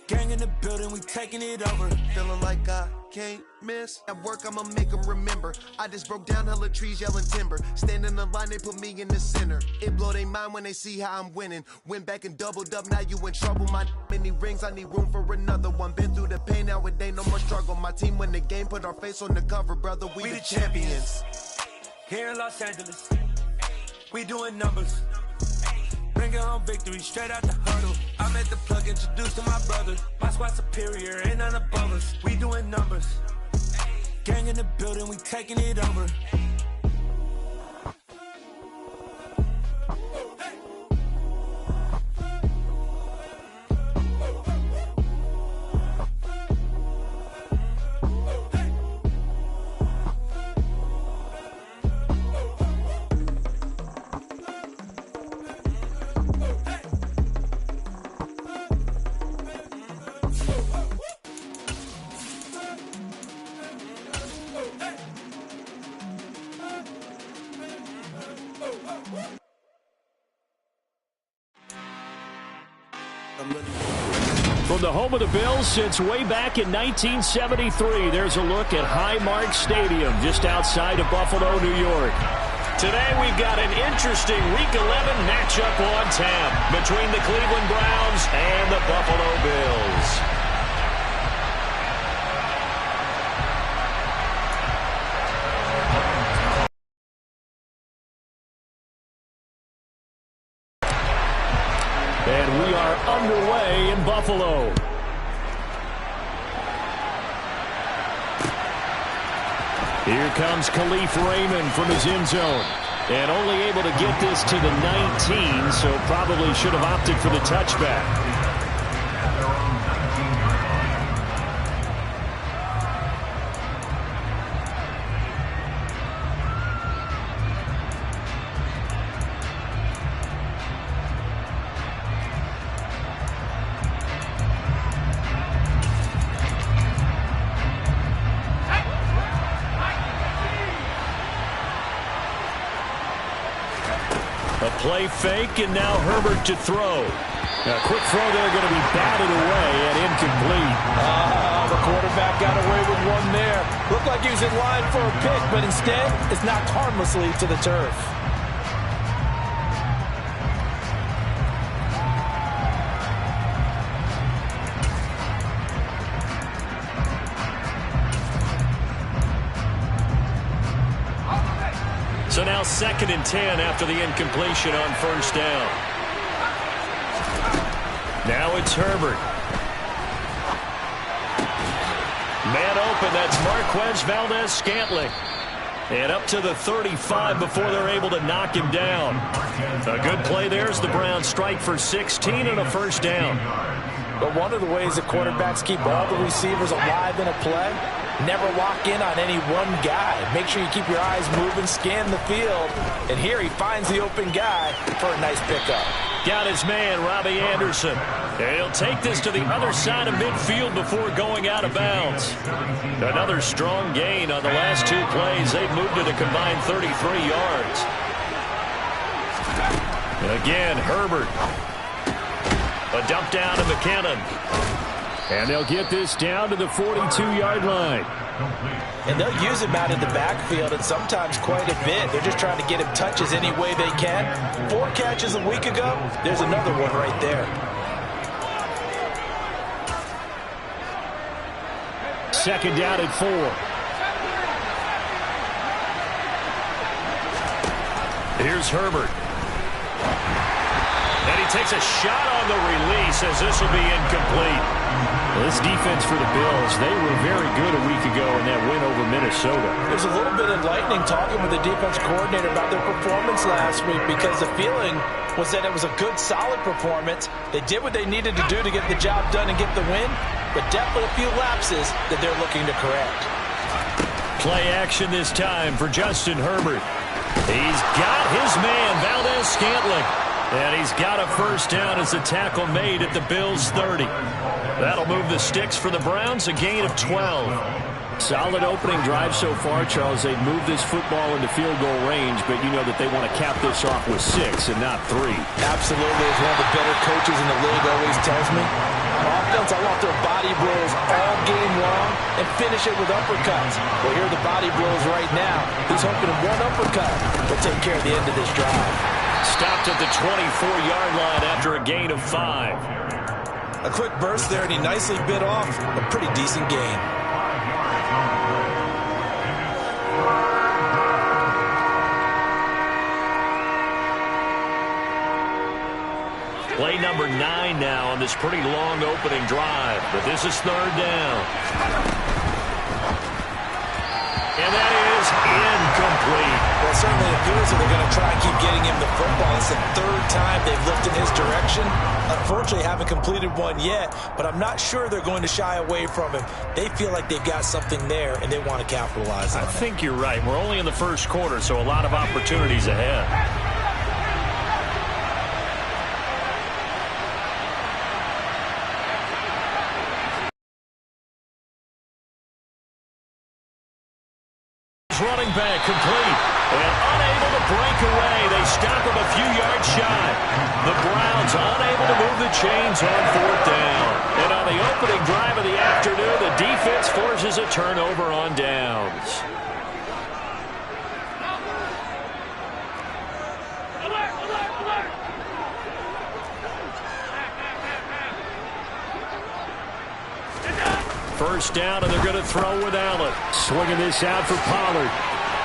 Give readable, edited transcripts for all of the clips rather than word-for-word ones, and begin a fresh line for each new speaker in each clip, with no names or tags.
Gang in the building, we taking it over.
Feeling like I can't miss. At work, I'ma make them remember. I just broke down hella trees, yelling timber. Stand in the line, they put me in the center. It blow their mind when they see how I'm winning. Went back and doubled up, now you in trouble. My many rings, I need room for another one. Been through the pain, now it ain't no more struggle. My team win the game, put our face on the cover, brother. We the champions.
Here in Los Angeles, we doing numbers. Bringing home victory straight out the huddle. I'm at the plug, introduced to my brother. My squad superior, ain't none above us. We doing numbers. Gang in the building, we taking it over.
From the home of the Bills since way back in 1973, there's a look at Highmark Stadium just outside of Buffalo, New York. Today we've got an interesting Week 11 matchup on tap between the Cleveland Browns and the Buffalo Bills. And we are underway in Buffalo. Here comes Khalif Raymond from his end zone. And only able to get this to the 19, so probably should have opted for the touchback. A play fake, and now Herbert to throw. A quick throw there, going to be batted away and incomplete.
The quarterback got away with one there. Looked like he was in line for a pick, but instead it's knocked harmlessly to the turf.
So now 2nd and 10 after the incompletion on first down. Now it's Herbert. Man open, that's Marquez Valdez-Scantling. And up to the 35 before they're able to knock him down. A good play there as the Browns strike for 16 and a first down.
But one of the ways that quarterbacks keep all the receivers alive in a play, never lock in on any one guy. Make sure you keep your eyes moving, scan the field. And here he finds the open guy for a nice pickup.
Got his man, Robbie Anderson. And he'll take this to the other side of midfield before going out of bounds. Another strong gain on the last two plays. They've moved it a combined 33 yards. Again, Herbert. A dump down to McKinnon. And they'll get this down to the 42-yard line.
And they'll use him out in the backfield, and sometimes quite a bit. They're just trying to get him touches any way they can. 4 catches a week ago. There's another one right there.
Second down at 4. Here's Herbert. And he takes a shot on the release as this will be incomplete. Well, this defense for the Bills, they were very good a week ago in that win over Minnesota.
It was a little bit enlightening talking with the defense coordinator about their performance last week, because the feeling was that it was a good, solid performance. They did what they needed to do to get the job done and get the win, but definitely a few lapses that they're looking to correct.
Play action this time for Justin Herbert. He's got his man, Valdez-Scantling. And he's got a first down as the tackle made at the Bills' 30. That'll move the sticks for the Browns, a gain of 12. Solid opening drive so far, Charles. They've moved this football into field goal range, but you know that they want to cap this off with 6 and not 3.
Absolutely. As one of the better coaches in the league always tells me, often defense, I want their body blows all game long and finish it with uppercuts. Well, here are the body blows right now. He's hoping one uppercut will take care of the end of this drive.
Stopped at the 24-yard line after a gain of 5.
A quick burst there, and he nicely bit off a pretty decent gain.
Play number 9 now on this pretty long opening drive, but this is third down. And that is incomplete.
Well, it certainly appears that they're going to try and keep getting him the football. It's the third time they've looked in his direction. Unfortunately, haven't completed one yet, but I'm not sure they're going to shy away from him. They feel like they've got something there, and they want to capitalize on it.
I think you're right. We're only in the first quarter, so a lot of opportunities ahead. Running back complete and unable to break away. They stop him a few yards shy. The Browns unable to move the chains on fourth down. And on the opening drive of the afternoon, the defense forces a turnover on downs. First down, and they're going to throw with Allen. Swinging this out for Pollard.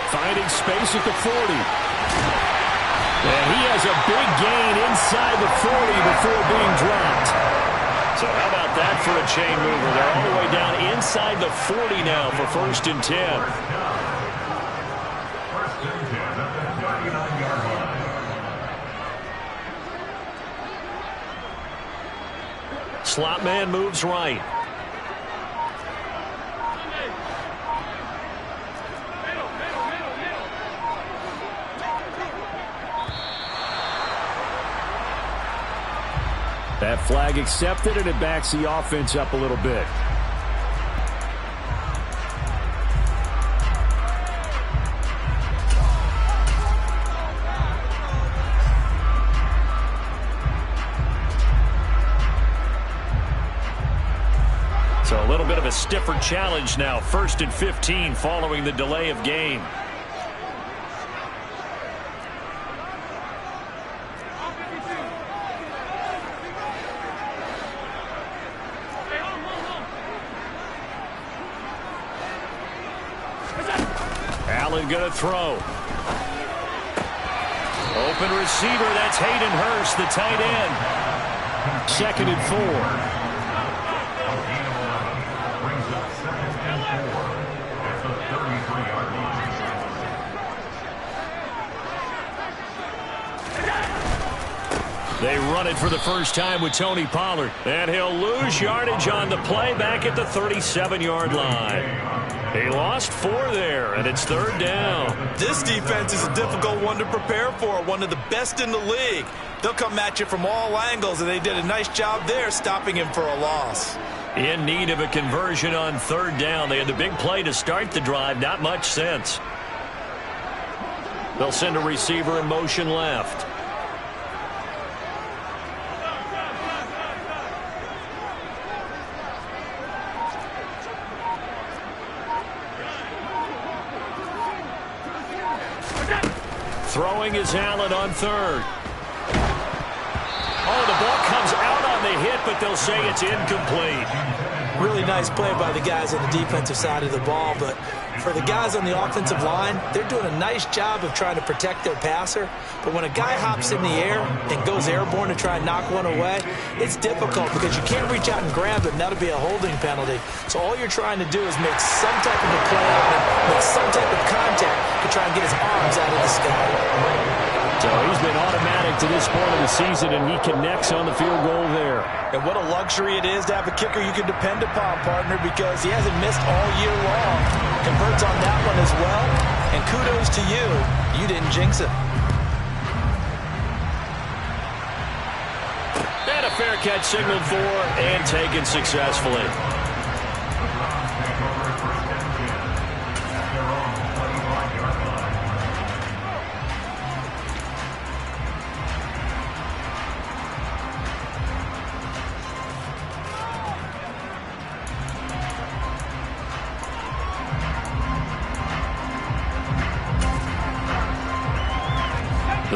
Finding space at the 40. And he has a big gain inside the 40 before being dropped. So how about that for a chain mover? They're all the way down inside the 40 now for first and 10. Slot man moves right. That flag accepted, and it backs the offense up a little bit. So a little bit of a stiffer challenge now. First and 15 following the delay of game. Allen going to throw. Open receiver, that's Hayden Hurst, the tight end. Second and 4. They run it for the first time with Tony Pollard. And he'll lose yardage on the play back at the 37-yard line. He lost 4 there, and it's third down.
This defense is a difficult one to prepare for, one of the best in the league. They'll come at you from all angles, and they did a nice job there stopping him for a loss.
In need of a conversion on third down. They had the big play to start the drive, not much sense. They'll send a receiver in motion left. Throwing is Allen on third. Oh, the ball comes out on the hit, but they'll say it's incomplete.
Really nice play by the guys on the defensive side of the ball, but for the guys on the offensive line, they're doing a nice job of trying to protect their passer. But when a guy hops in the air and goes airborne to try and knock one away, it's difficult because you can't reach out and grab him. That'll be a holding penalty. So all you're trying to do is make some type of a play on him, make some type of contact to try and get his arms out of the sky.
So he's been automatic to this point of the season, and he connects on the field goal there.
And what a luxury it is to have a kicker you can depend upon, partner, because he hasn't missed all year long. Converts on that one as well, and kudos to you. You didn't jinx it.
And a fair catch signaled for and taken successfully.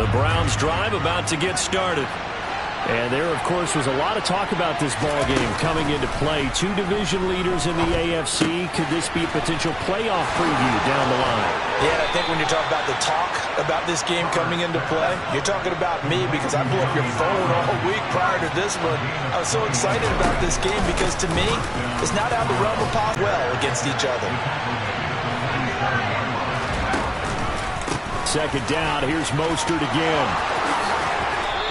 The Browns drive about to get started. And there, of course, was a lot of talk about this ball game coming into play. Two division leaders in the AFC. Could this be a potential playoff preview down the line?
Yeah, I think when you talk about the talk about this game coming into play, you're talking about me because I blew up your phone all week prior to this one. I was so excited about this game because, to me, it's not out of the realm of possibility well against each other.
Second down. Here's Mostert again.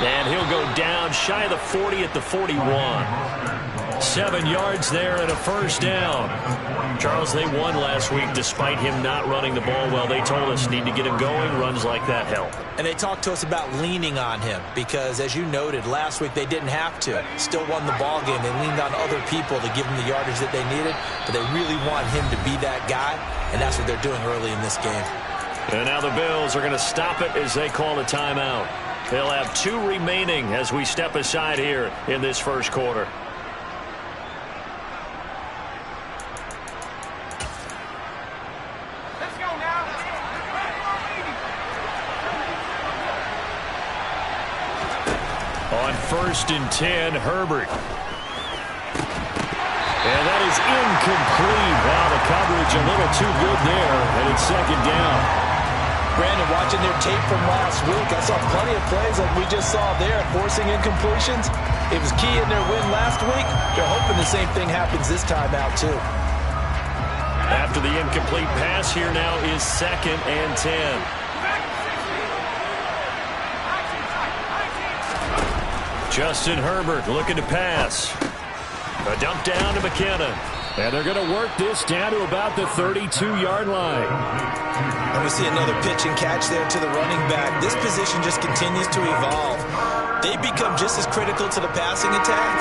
And he'll go down shy of the 40 at the 41. 7 yards there and a first down. Charles, they won last week despite him not running the ball well. They told us need to get him going. Runs like that help.
And they talked to us about leaning on him because, as you noted, last week they didn't have to. Still won the ball game. They leaned on other people to give them the yardage that they needed, but they really want him to be that guy, and that's what they're doing early in this game.
And now the Bills are going to stop it as they call a timeout. They'll have 2 remaining as we step aside here in this first quarter.
Let's go now.
On 1st and 10, Herbert. And that is incomplete. Wow, the coverage a little too good there, and it's second down.
Brandon, watching their tape from last week, I saw plenty of plays like we just saw there, forcing incompletions. It was key in their win last week. They're hoping the same thing happens this time out, too.
After the incomplete pass, here now is 2nd and 10. Justin Herbert looking to pass. A dump down to McKinnon. And they're going to work this down to about the 32-yard line.
And we see another pitch and catch there to the running back. This position just continues to evolve. They become just as critical to the passing attack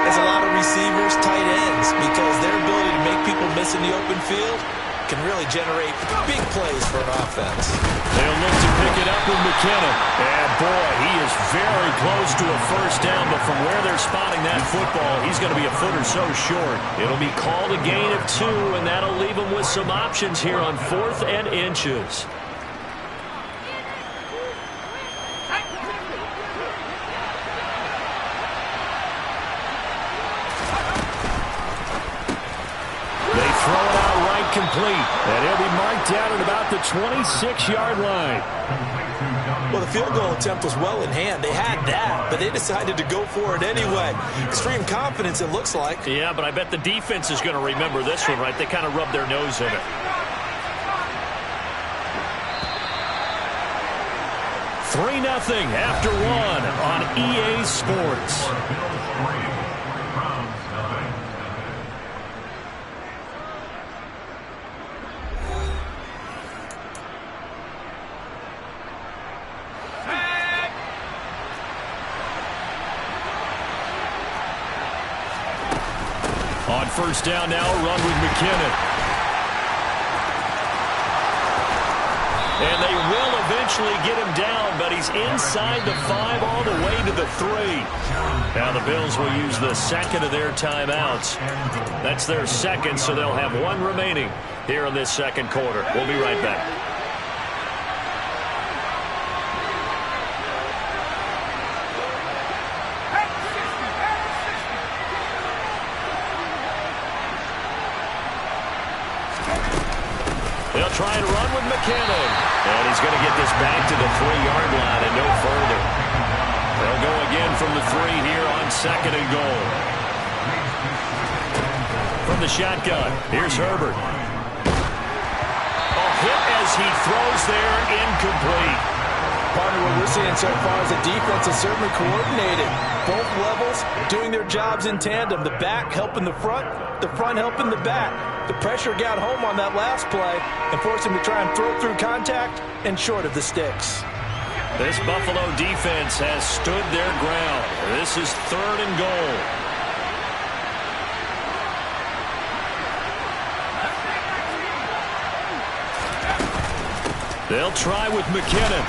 as a lot of receivers, tight ends, because their ability to make people miss in the open field can really generate big plays for an offense.
They'll look to pick it up with McKinnon. And, boy, he is very close to a first down, but from where they're spotting that football, he's going to be a foot or so short. It'll be called a gain of 2, and that'll leave him with some options here on 4th and inches. They throw it out right complete, and he'll be marked down at about the 26-yard line.
Well, the field goal attempt was well in hand. They had that, but they decided to go for it anyway. Extreme confidence, it looks like.
Yeah, but I bet the defense is going to remember this one, right? They kind of rubbed their nose in it. Three 0 after 1 on EA Sports. On first down now, run with McKinnon. And they will eventually get him down, but he's inside the 5 all the way to the 3. Now the Bills will use the second of their timeouts. That's their second, so they'll have 1 remaining here in this second quarter. We'll be right back. They'll try and run with McKinnon. And he's going to get this back to the 3-yard line and no further. They'll go again from the 3 here on 2nd and goal. From the shotgun, here's Herbert. A hit as he throws there, incomplete.
Partner, what we're seeing so far is the defense is certainly coordinated. Both levels doing their jobs in tandem. The back helping the front helping the back. The pressure got home on that last play and forced him to try and throw through contact and short of the sticks.
This Buffalo defense has stood their ground. This is 3rd and goal. They'll try with McKinnon.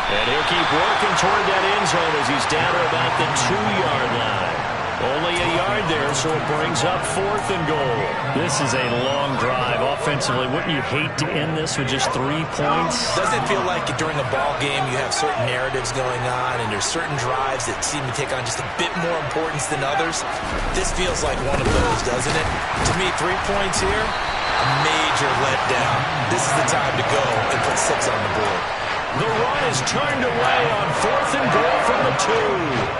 And he'll keep working toward that end zone as he's down to about the 2-yard line. Only a yard there, so it brings up 4th and goal.
This is a long drive offensively. Wouldn't you hate to end this with just 3 points?
Doesn't it feel like during a ball game you have certain narratives going on and there's certain drives that seem to take on just a bit more importance than others? This feels like one of those, doesn't it? To me, 3 points here, a major letdown. This is the time to go and put 6 on the board.
The run is turned away on 4th and goal from the 2.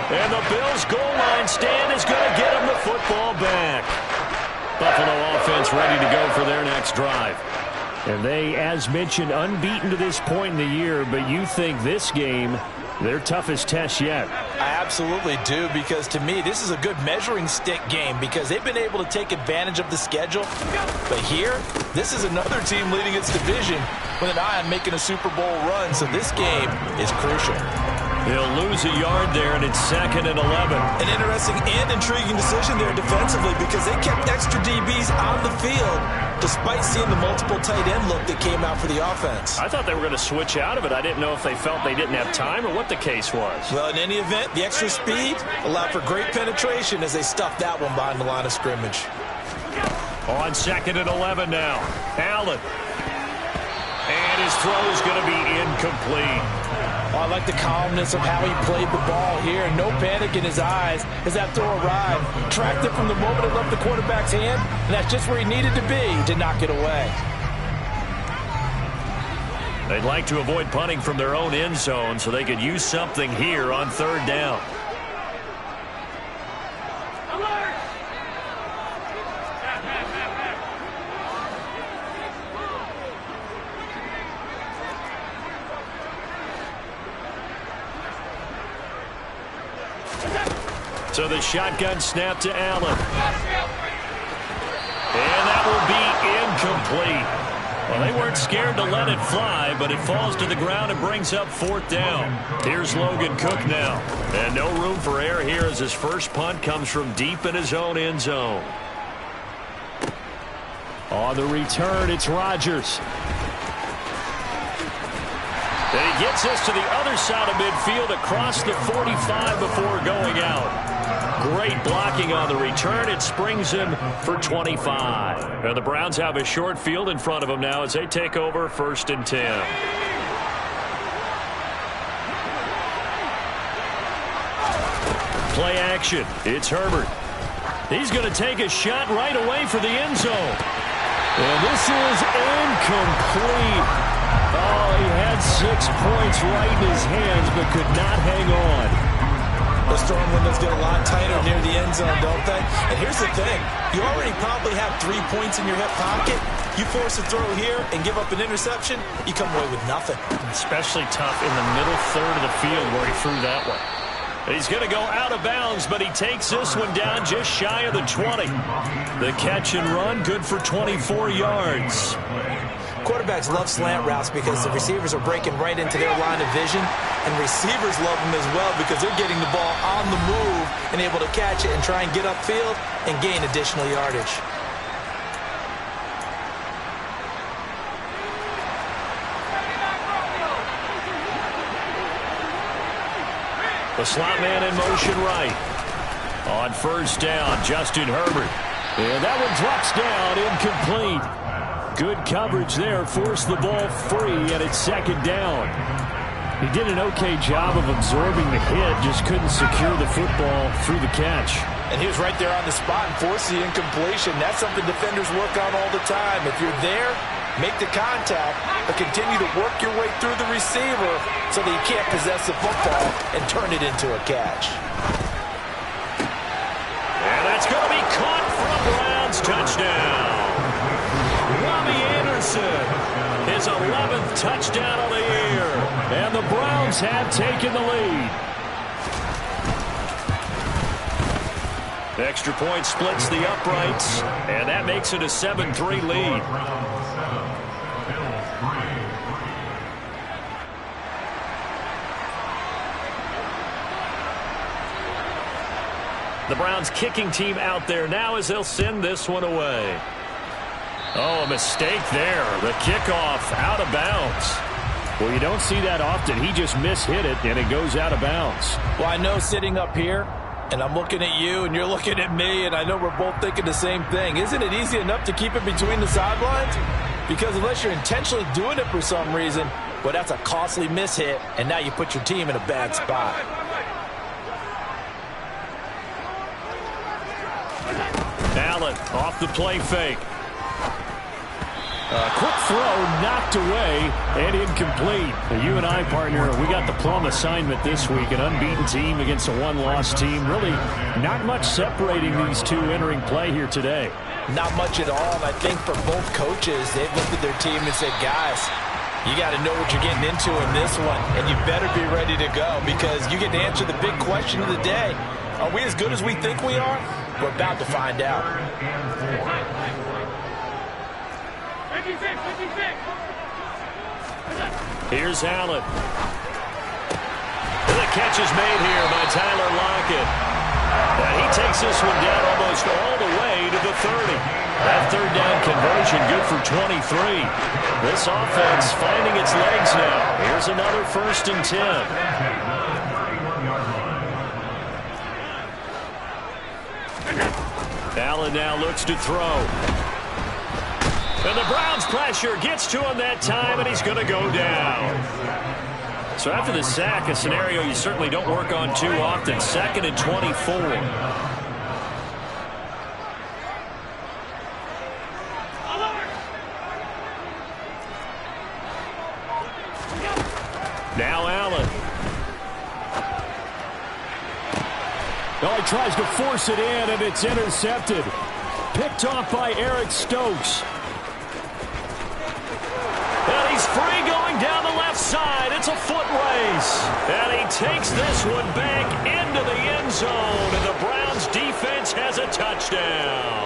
And the Bills' goal line stand is going to get them the football back. Buffalo offense ready to go for their next drive. And they, as mentioned, unbeaten to this point in the year, but you think this game, their toughest test yet.
I absolutely do, because to me, this is a good measuring stick game because they've been able to take advantage of the schedule. But here, this is another team leading its division with an eye on making a Super Bowl run, so this game is crucial.
He'll lose a yard there, and it's 2nd and 11.
An interesting and intriguing decision there defensively because they kept extra DBs on the field despite seeing the multiple tight end look that came out for the offense.
I thought they were going to switch out of it. I didn't know if they felt they didn't have time or what the case was.
Well, in any event, the extra speed allowed for great penetration as they stuffed that one behind the line of scrimmage.
On 2nd and 11 now. Allen. And his throw is going to be incomplete.
Oh, I like the calmness of how he played the ball here. No panic in his eyes as that throw arrived. Tracked it from the moment it left the quarterback's hand, and that's just where he needed to be to knock it away.
They'd like to avoid punting from their own end zone so they could use something here on 3rd down. So the shotgun snap to Allen. And that will be incomplete. Well, they weren't scared to let it fly, but it falls to the ground and brings up 4th down. Here's Logan Cook now. And no room for error here as his first punt comes from deep in his own end zone. On the return, it's Rodgers. And he gets us to the other side of midfield across the 45 before going out. Great blocking on the return. It springs him for 25. And the Browns have a short field in front of them now as they take over 1st and 10. Play action. It's Herbert. He's going to take a shot right away for the end zone. And this is incomplete. Oh, he had 6 points right in his hands but could not hang on.
The storm windows get a lot tighter near the end zone, don't they? And here's the thing. You already probably have 3 points in your hip pocket. You force a throw here and give up an interception, you come away with nothing.
Especially tough in the middle third of the field where he threw that one. He's going to go out of bounds, but he takes this one down just shy of the 20. The catch and run, good for 24 yards.
Quarterbacks love slant routes because the receivers are breaking right into their line of vision, and receivers love them as well because they're getting the ball on the move and able to catch it and try and get upfield and gain additional yardage.
The slot man in motion right. On 1st down, Justin Herbert. And that one drops down, incomplete. Good coverage there, forced the ball free, and it's 2nd down. He did an okay job of absorbing the hit, just couldn't secure the football through the catch.
And he was right there on the spot and forced the incompletion. That's something defenders work on all the time. If you're there, make the contact, but continue to work your way through the receiver so that you can't possess the football and turn it into a catch.
And that's going to be caught for a Browns touchdown. Robbie Anderson, his 11th touchdown of the year. And the Browns have taken the lead. Extra point splits the uprights, and that makes it a 7-3 lead. The Browns kicking team out there now as they'll send this one away. Oh, a mistake there. The kickoff out of bounds. Well, you don't see that often. He just mishit it, and it goes out of bounds.
Well, I know sitting up here, And I'm looking at you, and you're looking at me, and I know we're both thinking the same thing. Isn't it easy enough to keep it between the sidelines? Because unless you're intentionally doing it for some reason, well, that's a costly mishit, and now you put your team in a bad spot.
Allen off the play fake. Quick throw knocked away and incomplete. You and I, partner, we got the plum assignment this week. An unbeaten team against a one-loss team. Really not much separating these two entering play here today.
Not much at all. And I think for both coaches, they've looked at their team and said, guys, you got to know what you're getting into in this one, and you better be ready to go because you get to answer the big question of the day. Are we as good as we think we are? We're about to find out.
Here's Allen. And the catch is made here by Tyler Lockett. And he takes this one down almost all the way to the 30. That third down conversion good for 23. This offense finding its legs now. Here's another 1st and 10. Allen now looks to throw. And the Browns' pressure gets to him that time, and he's going to go down. So after the sack, a scenario you certainly don't work on too often. 2nd and 24. Now Allen.
Oh, he tries to force it in, and it's intercepted. Picked off by Eric Stokes.
And he's free going down the left side. It's a foot race. And he takes this one back into the end zone. And the Browns defense has a touchdown.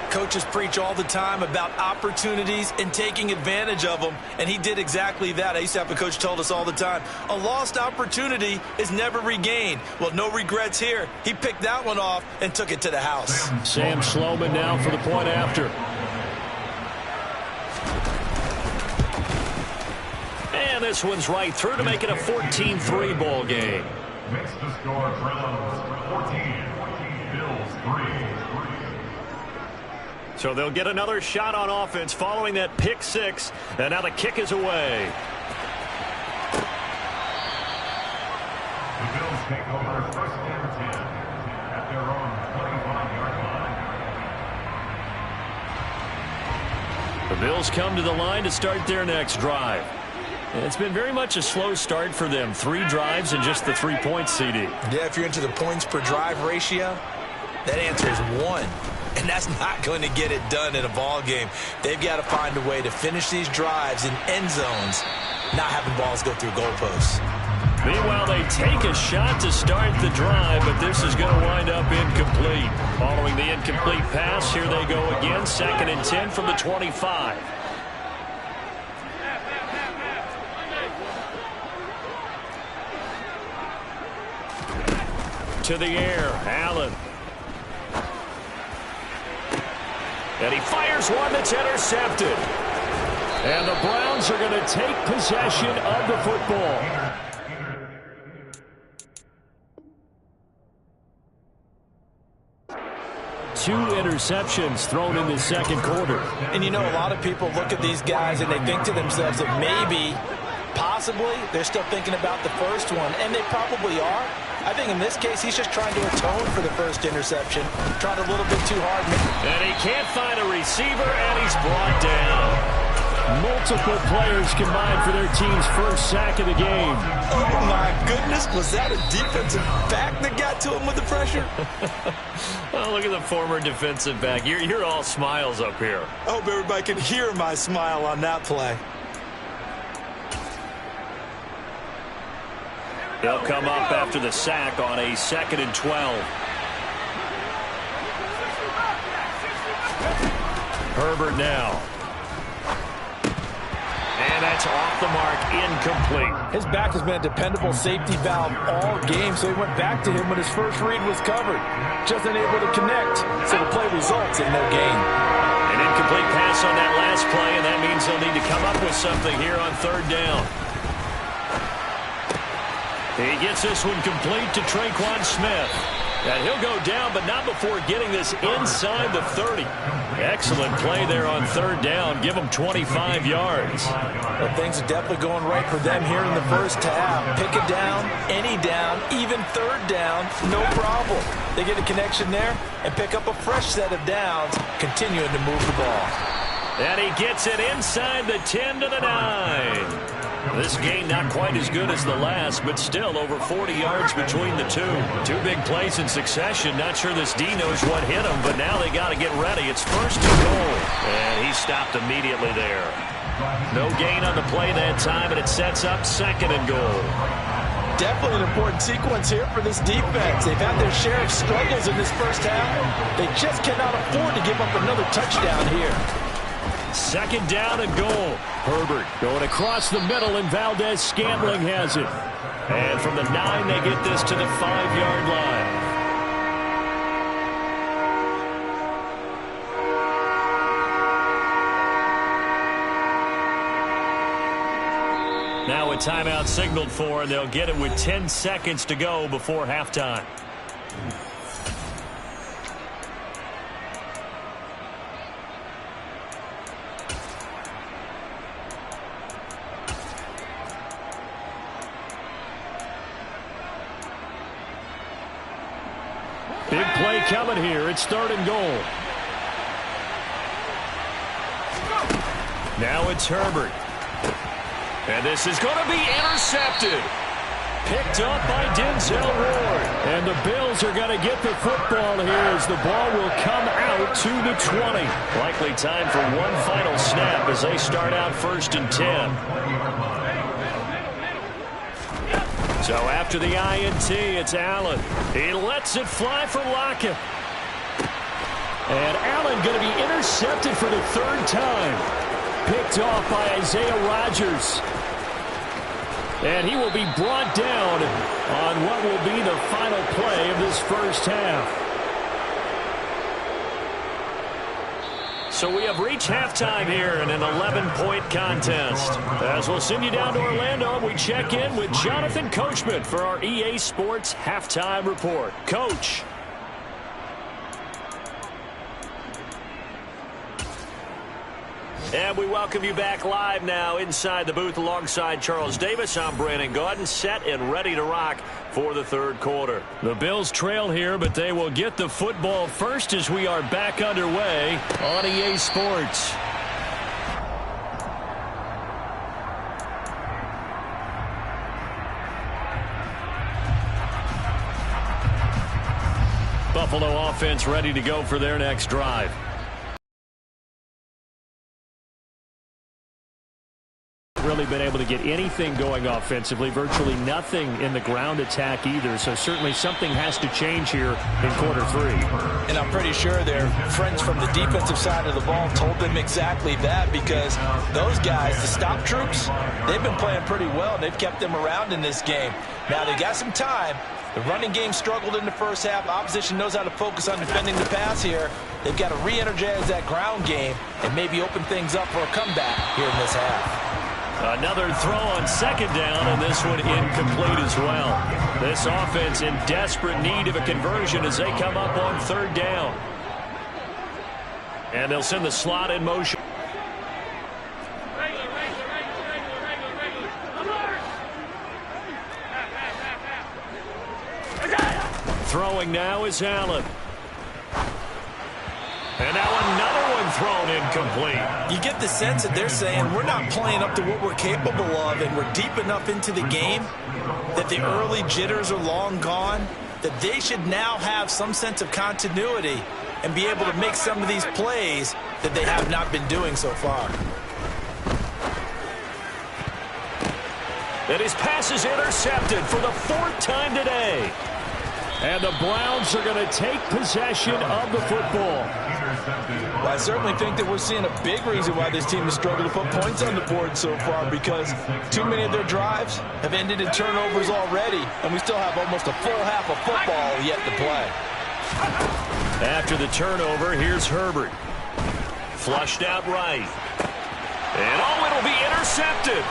Coaches preach all the time about opportunities and taking advantage of them, and he did exactly that. I used to have a coach told us all the time, a lost opportunity is never regained. Well, no regrets here. He picked that one off and took it to the house.
Sam Sloman now for the point after. And this one's right through to make it a 14-3 ball game.
Makes the score Browns 14, Bills 3.
So they'll get another shot on offense following that pick six. And now the kick is away.
The Bills take over 1st and 10 at their own 25-yard line.
The Bills come to the line to start their next drive. And it's been very much a slow start for them. 3 drives and just the 3 points, CD.
Yeah, if you're into the points per drive ratio, that answer is 1. And that's not going to get it done in a ball game. They've got to find a way to finish these drives in end zones, not having balls go through goalposts.
Meanwhile, they take a shot to start the drive, but this is going to wind up incomplete. Following the incomplete pass, here they go again. 2nd and 10 from the 25. To the air, Allen. And he fires one that's intercepted. And the Browns are going to take possession of the football. Two interceptions thrown in the second quarter.
And you know, a lot of people look at these guys and they think to themselves that maybe, possibly, they're still thinking about the first one. And they probably are. I think in this case, he's just trying to atone for the first interception. Tried a little bit too hard.
And he can't find a receiver, and he's brought down.
Multiple players combined for their team's first sack of the game.
Oh, my goodness. Was that a defensive back that got to him with the pressure?
Oh, look at the former defensive back. You're all smiles up here.
I hope everybody can hear my smile on that play.
They'll come up after the sack on a 2nd and 12. Herbert now. And that's off the mark, incomplete.
His back has been a dependable safety valve all game, so he went back to him when his first read was covered. Just unable to connect, so the play results in no gain.
An incomplete pass on that last play, and that means they'll need to come up with something here on 3rd down. He gets this one complete to Traquan Smith. And he'll go down, but not before getting this inside the 30. Excellent play there on third down. Give them 25 yards.
Well, things are definitely going right for them here in the first half. Pick a down, any down, even third down, no problem. They get a connection there and pick up a fresh set of downs, continuing to move the ball.
And he gets it inside the 10 to the 9. This game not quite as good as the last, but still over 40 yards between the two. Two big plays in succession. Not sure this D knows what hit him, but now they got to get ready. It's first and goal. And he stopped immediately there. No gain on the play that time, and it sets up second and goal.
Definitely an important sequence here for this defense. They've had their share of struggles in this first half. They just cannot afford to give up another touchdown here.
Second down and goal. Herbert going across the middle, and Valdez-Scantling has it. And from the 9, they get this to the 5-yard line. Now a timeout signaled for, and they'll get it with 10 seconds to go before halftime. Big play coming here. It's third and goal. Now it's Herbert. And this is going to be intercepted. Picked up by Denzel Ward. And the Bills are going to get the football here as the ball will come out to the 20. Likely time for one final snap as they start out first and 10. So after the INT, it's Allen. He lets it fly for Lockett. And Allen going to be intercepted for the third time. Picked off by Isaiah Rodgers. And he will be brought down on what will be the final play of this first half. So we have reached halftime here in an 11-point contest. As we'll send you down to Orlando, we check in with Jonathan Coachman for our EA Sports Halftime Report. Coach. And we welcome you back live now inside the booth alongside Charles Davis. I'm Brandon Gaudin, set and ready to rock for the third quarter. The Bills trail here, but they will get the football first as we are back underway on EA Sports. Buffalo offense ready to go for their next drive. Really been able to get anything going offensively, virtually nothing in the ground attack either, so certainly something has to change here in quarter 3.
And I'm pretty sure their friends from the defensive side of the ball told them exactly that, because those guys, the stop troops, they've been playing pretty well, and they've kept them around in this game. Now they got some time. The running game struggled in the first half. Opposition knows how to focus on defending the pass here. They've got to re-energize that ground game and maybe open things up for a comeback here in this half.
Another throw on second down, and this one incomplete as well. This offense in desperate need of a conversion as they come up on third down. And they'll send the slot in motion. Throwing now is Allen. And now another one thrown incomplete.
You get the sense that they're saying we're not playing up to what we're capable of, and we're deep enough into the game that the early jitters are long gone, that they should now have some sense of continuity and be able to make some of these plays that they have not been doing so far.
And his pass is intercepted for the 4th time today. And the Browns are going to take possession of the football.
Well, I certainly think that we're seeing a big reason why this team has struggled to put points on the board so far, because too many of their drives have ended in turnovers already, and we still have almost a full half of football yet to play.
After the turnover, here's Herbert. Flushed out right. And it'll be intercepted.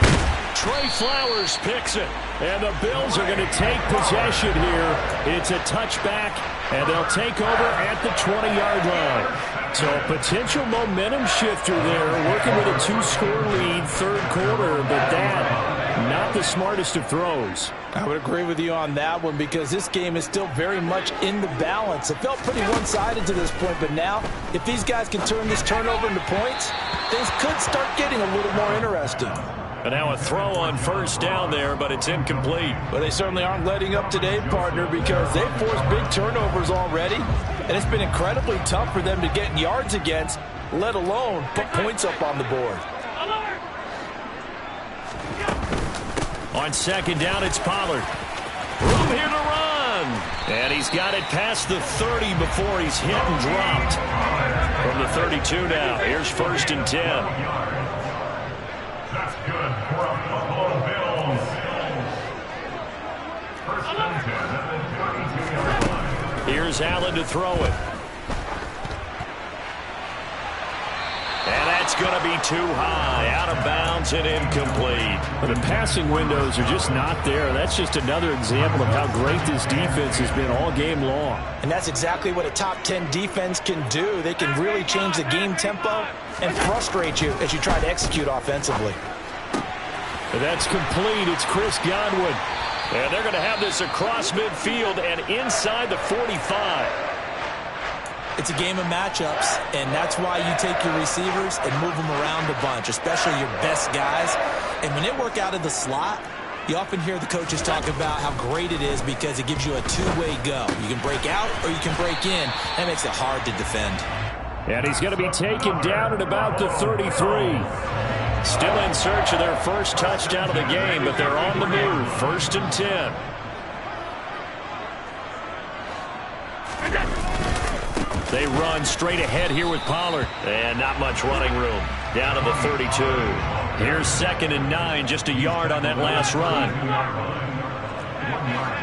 Trey Flowers picks it. And the Bills are going to take possession here. It's a touchback, and they'll take over at the 20-yard line. So a potential momentum shifter there, working with a 2-score lead, third quarter, but that, not the smartest of throws.
I would agree with you on that one because this game is still very much in the balance. It felt pretty one-sided to this point, but now, if these guys can turn this turnover into points, things could start getting a little more interesting.
And now a throw on first down there, but it's incomplete.
But they certainly aren't letting up today, partner, because they've forced big turnovers already, and it's been incredibly tough for them to get yards against, let alone put points up on the board.
On second down, it's Pollard. Room here to run. And he's got it past the 30 before he's hit and dropped. From the 32 now, here's 1st and 10.
That's good for a Buffalo Bills. 1st and 10 at the 22-yard line.
Here's Allen to throw it. And that's going to be too high, out of bounds and incomplete.
The passing windows are just not there. That's just another example of how great this defense has been all game long.
And that's exactly what a top 10 defense can do. They can really change the game tempo and frustrate you as you try to execute offensively.
And that's complete. It's Chris Godwin. And they're going to have this across midfield and inside the 45.
It's a game of matchups, and that's why you take your receivers and move them around a bunch, especially your best guys. And when they work out of the slot, you often hear the coaches talk about how great it is because it gives you a two-way go. You can break out or you can break in. That makes it hard to defend.
And he's going to be taken down at about the 33. Still in search of their first touchdown of the game, but they're on the move. 1st and 10. They run straight ahead here with Pollard. And not much running room. Down to the 32. Here's 2nd and 9. Just a yard on that last run.
1 yard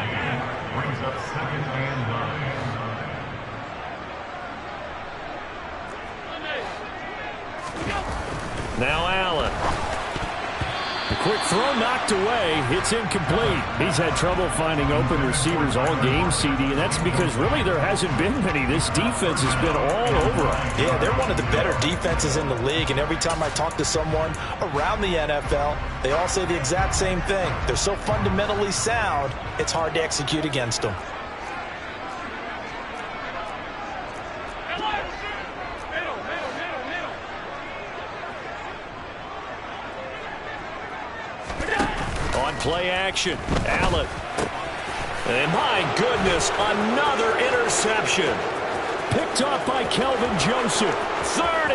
gain brings up 2nd and 9.
Now Allen. A quick throw knocked away. It's incomplete. He's had trouble finding open receivers all game, CD, and that's because really there hasn't been many. This defense has been all over them.
Yeah, they're one of the better defenses in the league, and every time I talk to someone around the NFL, they all say the exact same thing. They're so fundamentally sound, it's hard to execute against them.
Play action. Allen. And my goodness, another interception. Picked off by Kelvin Joseph. 30.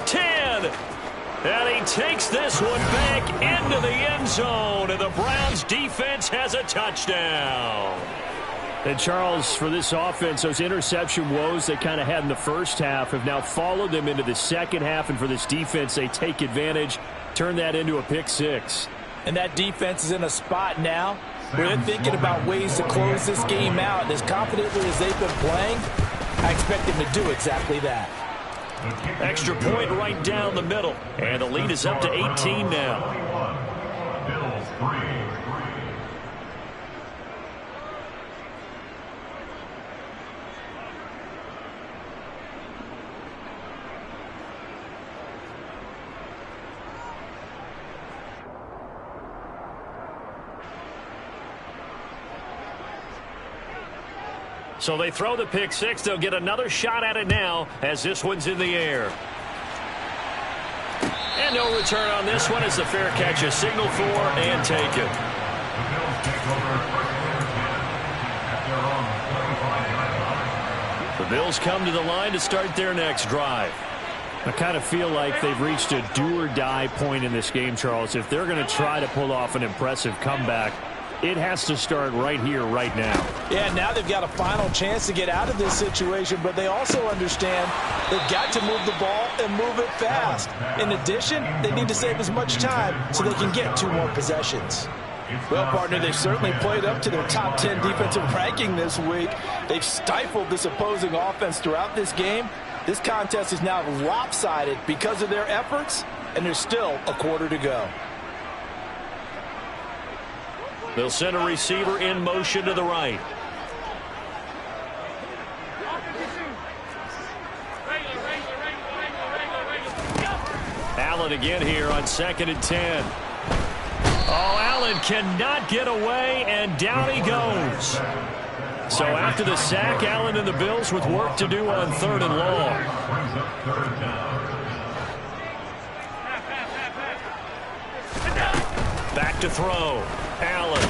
10. And he takes this one back into the end zone. And the Browns defense has a touchdown.
And Charles, for this offense, those interception woes they kind of had in the first half have now followed them into the second half. And for this defense, they take advantage, turn that into a pick six.
And that defense is in a spot now where they're thinking about ways to close this game out. And as confidently as they've been playing, I expect them to do exactly that.
Extra point right down the middle. And the lead is up to 18 now.
Bills 3.
So they throw the pick six. They'll get another shot at it now as this one's in the air. And no return on this one as the fair catch is signaled for and taken.
The Bills take over 1st and 10 at their own 35-yard line.
The Bills come to the line to start their next drive.
I kind of feel like they've reached a do-or-die point in this game, Charles. If they're going to try to pull off an impressive comeback, it has to start right here, right now.
Yeah, now they've got a final chance to get out of this situation, but they also understand they've got to move the ball and move it fast. In addition, they need to save as much time so they can get 2 more possessions. Well, partner, they've certainly played up to their top 10 defensive ranking this week. They've stifled this opposing offense throughout this game. This contest is now lopsided because of their efforts, and there's still a quarter to go.
They'll send a receiver in motion to the right. Allen again here on 2nd and 10. Oh, Allen cannot get away, and down he goes. So after the sack, Allen and the Bills with work to do on 3rd and long. Back to throw. Allen.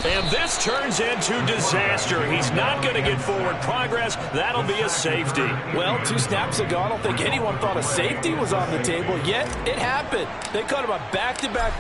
And this turns into disaster. He's not going to get forward progress. That'll be a safety.
Well, 2 snaps ago, I don't think anyone thought a safety was on the table, yet it happened. They caught him a back-to-back